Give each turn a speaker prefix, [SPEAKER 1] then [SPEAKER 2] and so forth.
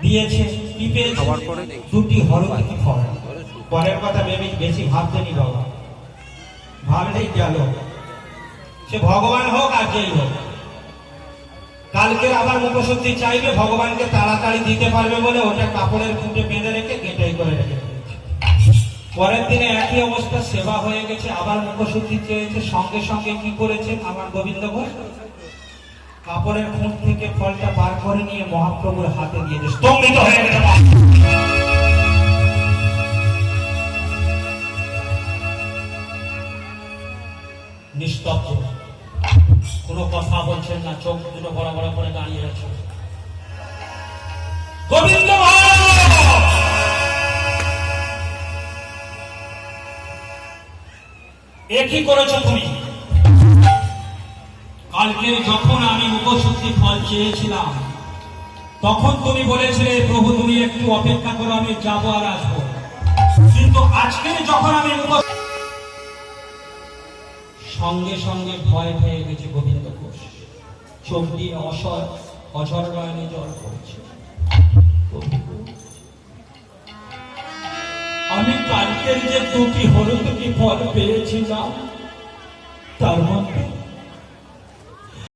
[SPEAKER 1] দিয়েছে দুটি হরতি ফল। পরের কথা ভেবে বেশি ভাবতেনি বাবা, ভাবলেই গেল। সে ভগবান হোক আর যেই হোক, কালকে আবার মুখশুদ্ধি চাইবে, ভগবানকে তাড়াতাড়ি দিতে পারবে বলে ওটা কাপড়ের খুঁটে বেঁধে রেখে গেটাই করে রেখে। পরের দিনে একই অবস্থা, সেবা হয়ে গেছে, আবার মুখশুদ্ধি চেয়েছে। সঙ্গে সঙ্গে কি করেছে আমার গোবিন্দ ঘোষ? কাপড়ের খুঁট থেকে ফলটা বার করে নিয়ে মহাপ্রভুর হাতে দিয়ে দিয়েছে। স্তম্ভিত হয়ে গেছে, নিস্তব্ধ, কোনো কথা বলছেন না, চোখ দুটো বড় বড় করে দাঁড়িয়ে আছে। গোবিন্দ একই করেছ তুমি? কালকে যখন আমি মুখশুদ্ধি ফল চেয়েছিলাম তখন তুমি বলেছিলে প্রভু তুমি একটু অপেক্ষা করো, আমি যাবো আর আসবো। কিন্তু আজকে যখন আমি সঙ্গে সঙ্গে ভয় পেয়ে গেছে গোবিন্দ ঘোষ, চোখ দিয়ে অঝর নয়নে জল পড়ছে। আমি কালকের যে দুটি হরতকি ফল পেয়েছিলাম তার মধ্যে